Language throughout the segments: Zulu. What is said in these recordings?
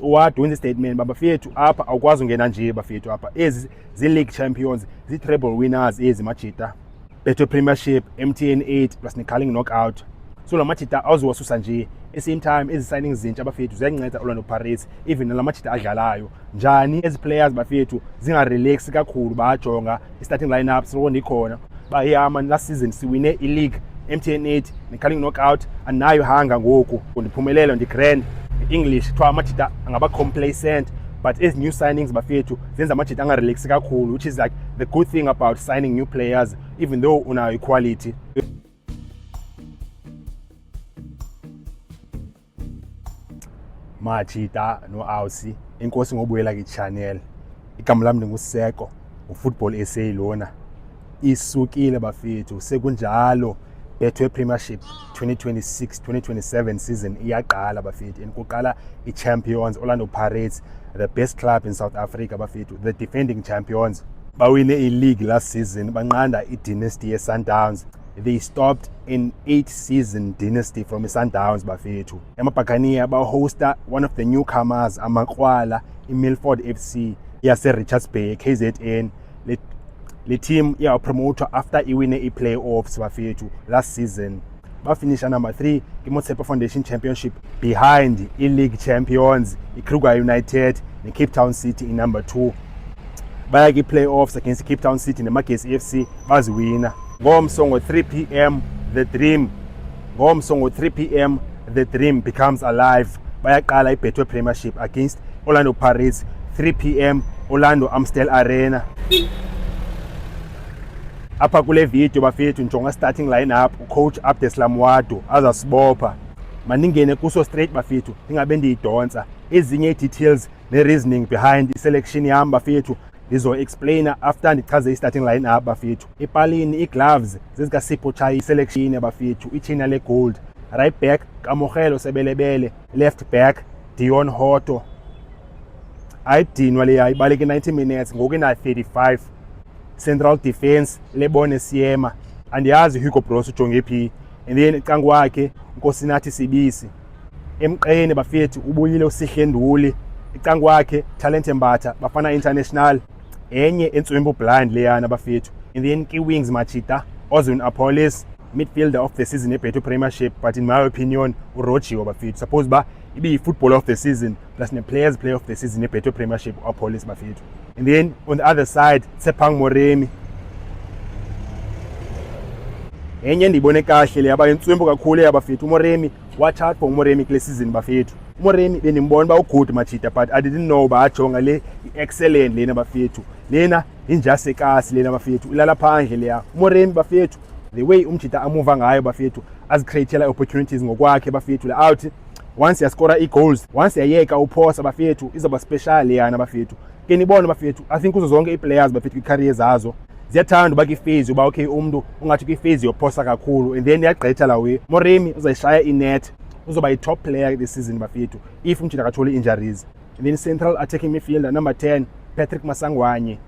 Uwadu wenza statement babafethu apha awukwazi ungena nje bafethu apha ezi zi-league champions zi-treble winners ezi Majita Betway Premiership MTN 8 plus ne-Carling knockout. So la Majita awuziwasusa nje same time ezi signings zintsha bafethu ziyanceda Orlando Pirates even la Majita adlalayo njani ezi players bafethu zinga-relax kakhulu bayajonga i-starting lineup sibona ikhona bayama last season siwine i-league MTN 8 ne-Carling knockout anayo hanga ngoku ndiphumelelo ndi-grand English kuthiwa Amajita angaba complacent, but as new signings bafethu zenza Amajita anga-relax kakhulu, which is like the good thing about signing new players even though unayo equality. Majita no Ausi, inkosi ngobuyela ki-channel. Igama lami ndinguseko, uFootball SA lona. Isukile bafethu sekunjalo. Betway Premiership 2026-2027 season iyaqala bafethu and kuqala i-champions Orlando Pirates, the best club in South Africa bafethu, the defending champions. Bawine i-league last season banqanda i-dynasty ye-Sundowns. They stopped an 8-season dynasty from i-Sundowns bafethu. Amabhakaniya bahosta one of the newcomers amakrwala i-Milford FC yase-Richards Bay KZN. Le team promoted after iwine i-playoffs bafethu last season. Bafinisha number 3 ki-Motsepe Foundation Championship behind i-league champions i-Kruger United ne-Cape Town City in number 2. Baya ki-playoffs against Cape Town City ne-Magesi FC baziwina. Ngomso ngo-3 p.m. the dream becomes alive. Bayaqala i-Betway Premiership against Orlando Pirates 3 p.m. Orlando Amstel Arena. Apha kule video bafethu njonga starting lineup ucoach Abdeslam Wadu azasibopha. Maningene kuso straight bafethu ingabe ndiyidonsa ezinye details ne-reasoning behind i-selection yam bafethu ndizo-explainer after ndichaze i-starting lineup bafethu. Epalini i-gloves zezikaSipho Chai i-selection bafethu, ichina le-gold. Right back Kamogelo Sebelebele, left back Dion Hoto. Ayidinwa le ayibaleke 90 minutes ngoku ina 35. Central defense Lebone Siema andiyazi Hugo Bros ujonge phi, and then icangu wakhe Nkosinathi Sibisi. Emqeni bafethu ubuyile uSihle Nduli, icangu wakhe Talent Mbatha Bafana International, enye Entswembu Blind leyana bafethu. And then ki-wings Majita Ozwin Apollos, midfielder of the season e-Betway Premiership, but in my opinion uRojiwo bafethu. Suppose ba ibe football of the season plus ne-players play of the season e-Betway Premiership Apollos bafethu. And then on the other side Tshepang Moremi, enye ndibone kahle le abayintswembu kakhulu yabafethu. Moremi watch out for Moremi kule season bafethu. Moremi bendimbona ba ugood Majita, but I didn't know ba ajonga le excellent lena bafethu. Lena injasekasi lena bafethu, ilala phandle leya Moremi bafethu. The way Majita amuva ngayo bafethu azicreatela opportunities ngokwakhe bafethu. La out once yascora i-goals, once yayeka uphosa bafethu izaba special yana bafethu. Ke nibona bafethu, I think kuzo zonke i-players bafethu i-career zazo ziyathanda uba kwi-phase uba okay umuntu ungathi kwi-phase yophosa kakhulu and then yagqitha la way. Moremi uzayishaya i-net, uzoba yi-top player this season bafethu if Majita akatholi injuries. And then central attacking midfielder number 10 Patrick Masangwanye.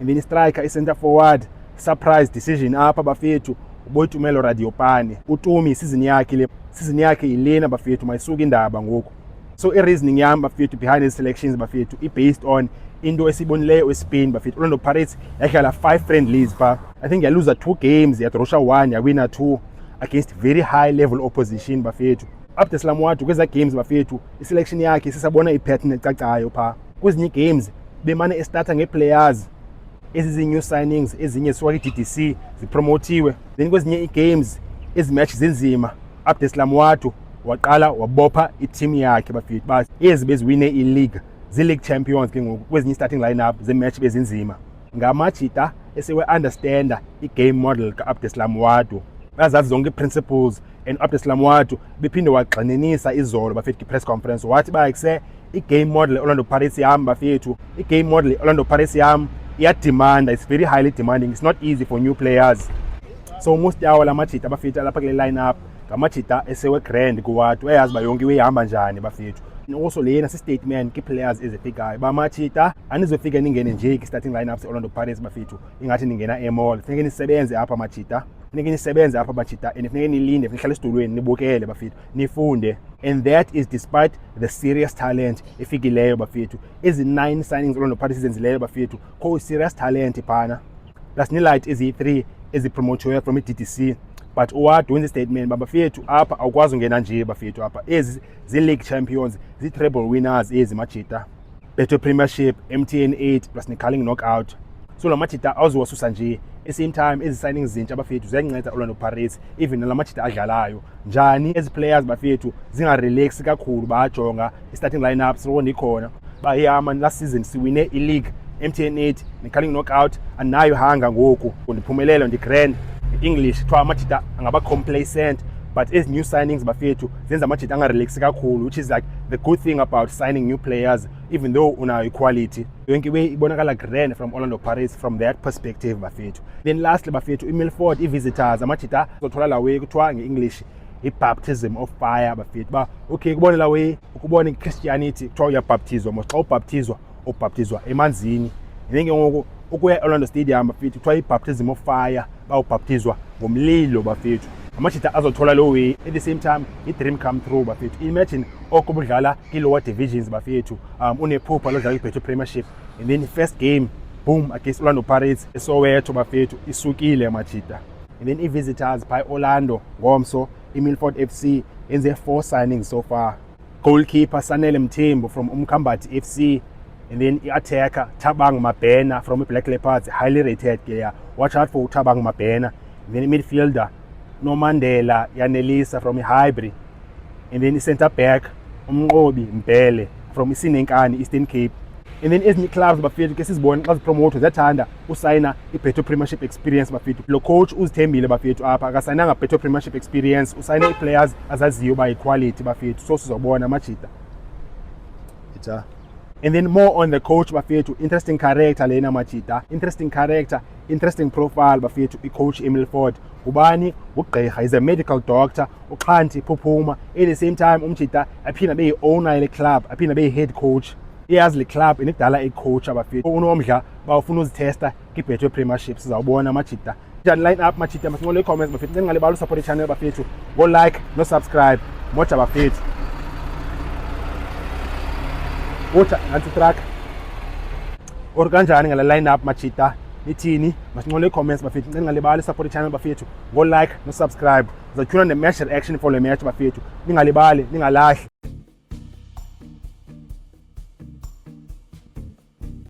And then striker i-center forward surprise decision apha bafethu uBoitumelo Radiopane. Utumi season yakhe ilena bafethu mayisuka indaba ngoku. So i-reasoning yam bafethu behind these selections bafethu i-based on into esibonileyo eSpain bafethu. Orlando Pirates yadlala 5 friendlies pha. I think yaluza 2 games, yadrosha 1, yawina 2 against very high level opposition bafethu. Abdeslam Wadu kweza games bafethu i-selection yakhe sisabona i-pattern ecacayo pha. Kwezinye games bemane estarta nge-players ezizi-new signings, ezinye suka ki-DDC zipromotiwe. Then kwezinye i-games ezi-match zinzima Abdeslam Wadu waqala wabopha i-team yakhe bafethu but ezi beziwine i-league zi-league champions ke ngoku kwezinye starting lineup ze-match bezinzima. Ngamajita esewe-understanda i-game model ka-Abdeslam Wadu, bazazi zonke i-principles, and Abdeslam Wadu bephinde wagxininisa izolo bafethu ki-press conference wathi bayekse i-game model Orlando Pirates yam bafethu, i-game model Orlando Pirates yam iyadimanda, it's very highly demanding, it's not easy for new players. So most yawo la Majita bafethu alapha kule lineup ngamajita esewe grand kuWadu, uyazi ba yonke ihamba njani bafethu. Also lena si-statement ki-players ezifikayo bamajita anizofika ningene nje ki-starting lineups Orlando Pirates bafethu ingathi ningena e-mall, funeke nisebenze apha Majita. funeke nisebenze apha bajita and funeke nilinde, funeke nihlale esitulweni nibukele bafethu, nifunde. And that is despite the serious talent efikileyo bafethu. Ezi 9 signings Orlando Pirates izenzileyo bafethu, kho serious talent phana. Plus nilight ezi-3 ezipromotiweyo from i-DDC. But uwad wenza statement bafethu apha awukwazi ungena nje bafethu apha. Ezi zi-league champions, zi-treble winners ezi majita. Betway Premiership, MTN 8 plus ne-Carling knockout. So la majita awuziwasusa nje. Same time ezi signings zintsha bafethu ziyanceda Orlando Pirates even nala majita adlalayo. Njani ezi players bafethu zinga-relax kakhulu bajonga i-starting lineup sibona ikhona. Bayama last season siwine i-league MTN 8 ne-Carling knockout anayo hanga ngoku ndiphumelelo ndi-grand English kuthiwa amajita angaba complacent. But ezi new signings bafethu zenza amajita anga-relax kakhulu, which is like the good thing about signing new players even though unayo equality. Yonke way ibonakala grand from Orlando Pirates from that perspective bafethu. Then lastly bafethu i-Milford i-visitors amajita azothola la way kuthiwa nge-English i-baptism of fire bafethu. Ba okay kubona la way ukubona i-Christianity kuthiwa uyabhaptizwa mos xa ubhaptizwa emanzini. Then ke ngoku ukuya e-Orlando Stadium bafethu kuthiwa i-baptism of fire, ba ubhaptizwa ngomlilo bafethu. Amajita azothola lo way at the same time i-dream come true bafethu. Imagine okubudlala i-lower divisions bafethu, unephupha lodlala i-Betway Premiership and then first game boom against Orlando Pirates eSoweto bafethu isukile amajita. And then i-visitors by Orlando ngomso i-Milford FC yenze 4 signings so far. Goalkeeper Sanele Mthembu from Umkhambathi FC, and then i-attacker Thabang Mabhena from i-Black Leopards, highly rated player. Watch out for Thabang Mabhena. And then i-midfielder Nomandela Yanelisa from i-Highbury, and then i-centre back Umnqobi Mbele from i-Sinenkani Eastern Cape. And then ezinye clubs bafethu ke sizibona xa zipromote ziyathanda usayina i-Betway Premiership experience bafethu. Lo coach uzithembile bafethu apha akasayinanga Betway Premiership experience, usayina i-players azaziyo ba equality bafethu, so sizobona amajita. And then more on the coach bafethu, interesting character lena majita, interesting character, interesting profile bafethu i-coach Milford. Ubani ugqirha, is a medical doctor, uXhanti Phuphuma. At the same time umjita aphinda beyi-owner yele club, aphinda beyi-head coach. Iyazi le club inidala i-coach abafethu. Unomdla bawufuna uzitesta ki-Betway Premiership, sizawubona amajita. Njani line up majita, masinqole i-comments bafethu. Ningalibali usupport i-channel bafethu. Go like no subscribe. Moja bafethu. Uthi anti-track or kanjani ngala line up majita nithini, masinqole i-comments bafethu. Ningalibali support i-channel bafethu. Go like no subscribe. Sizawutyhuna ne-match reaction for le match bafethu. Ningalibali, ningalahli.